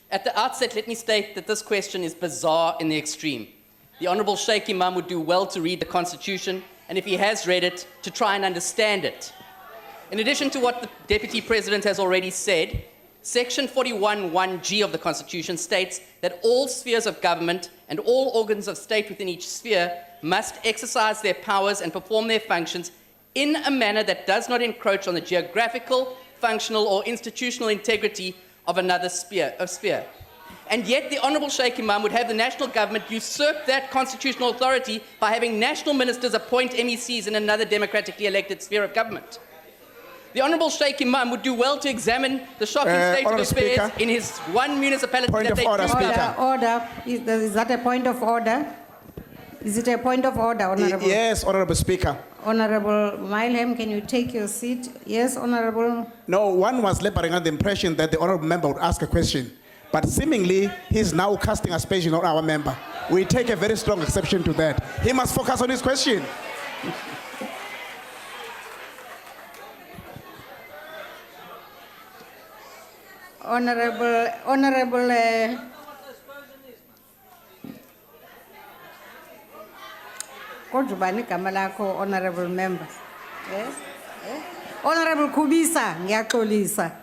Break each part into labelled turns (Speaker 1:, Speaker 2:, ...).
Speaker 1: At the outset, let me state that this question is bizarre in the extreme. The Honourable Sheikh Imam would do well to read the Constitution, and if he has read it, to try and understand it. In addition to what the Deputy President has already said, Section 41(1)(g) of the Constitution states that all spheres of government and all organs of state within each sphere must exercise their powers and perform their functions in a manner that does not encroach on the geographical, functional or institutional integrity of another sphere. And yet the Honourable Sheikh Imam would have the national government usurp that constitutional authority by having national ministers appoint MECs in another democratically elected sphere of government. The Honourable Sheikh Imam would do well to examine the shocking state of affairs in his one municipality
Speaker 2: Point
Speaker 1: that
Speaker 2: of
Speaker 1: they
Speaker 2: order,
Speaker 1: do
Speaker 2: Speaker.
Speaker 3: Order. Is that a point of order? Is it a point of order, Honourable?
Speaker 2: Yes, Honourable Speaker.
Speaker 3: Honourable Milham, can you take your seat? Yes, Honourable.
Speaker 2: No, one was laboring under the impression that the Honourable Member would ask a question, but seemingly he's now casting aspersion on our member. We take a very strong exception to that. He must focus on his question.
Speaker 3: Honourable, Kodjubani Kamalako, Honourable Members. Yes? Honourable Kubisa, Ngiyaxolisa.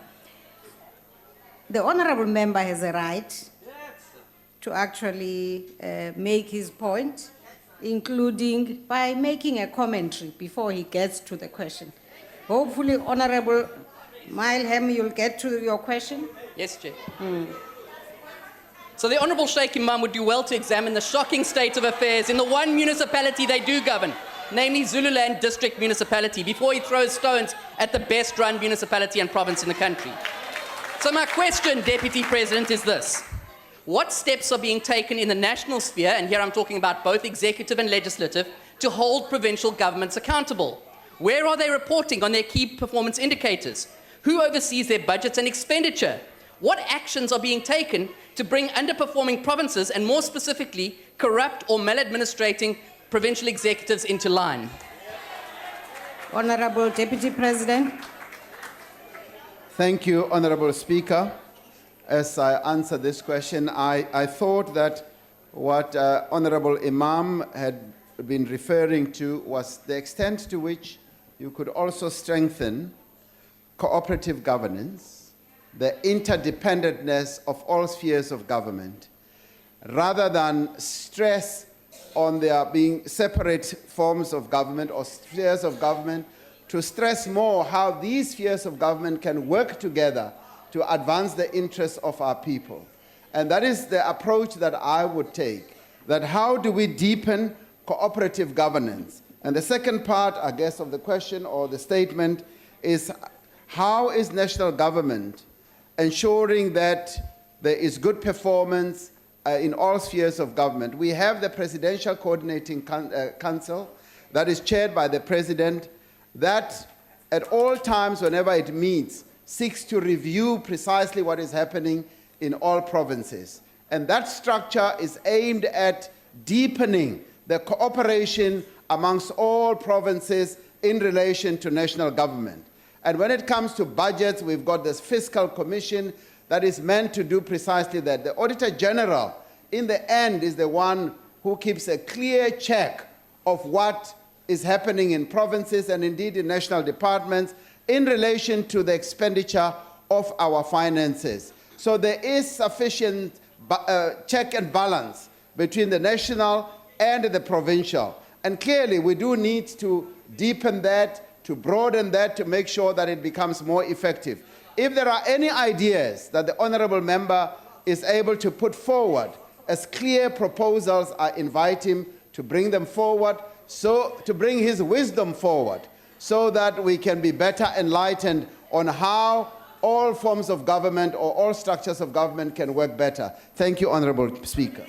Speaker 3: The Honourable Member has a right to actually make his point, including by making a commentary before he gets to the question. Hopefully, Honourable Milham, you'll get to your question.
Speaker 1: Yes, Chair. So the Honourable Sheikh Imam would do well to examine the shocking state of affairs in the one municipality they do govern, namely Zululand District Municipality, before he throws stones at the best-run municipality and province in the country. So my question, Deputy President, is this. What steps are being taken in the national sphere, and here I'm talking about both executive and legislative, to hold provincial governments accountable? Where are they reporting on their key performance indicators? Who oversees their budgets and expenditure? What actions are being taken to bring underperforming provinces, and more specifically, corrupt or maladministrating provincial executives into line?
Speaker 3: Honourable Deputy President.
Speaker 4: Thank you, Honourable Speaker. As I answer this question, I thought that what Honourable Imam had been referring to was the extent to which you could also strengthen cooperative governance, the interdependentness of all spheres of government, rather than stress on there being separate forms of government or spheres of government, to stress more how these spheres of government can work together to advance the interests of our people. And that is the approach that I would take, that how do we deepen cooperative governance? And the second part, I guess, of the question or the statement is, how is national government ensuring that there is good performance in all spheres of government? We have the Presidential Coordinating Council that is chaired by the President, that at all times, whenever it meets, seeks to review precisely what is happening in all provinces. And that structure is aimed at deepening the cooperation amongst all provinces in relation to national government. And when it comes to budgets, we've got this fiscal commission that is meant to do precisely that. The Auditor General, in the end, is the one who keeps a clear check of what is happening in provinces and indeed in national departments in relation to the expenditure of our finances. So there is sufficient check and balance between the national and the provincial. And clearly, we do need to deepen that, to broaden that, to make sure that it becomes more effective. If there are any ideas that the Honourable Member is able to put forward as clear proposals, I invite him to bring them forward, so to bring his wisdom forward, so that we can be better enlightened on how all forms of government or all structures of government can work better. Thank you, Honourable Speaker.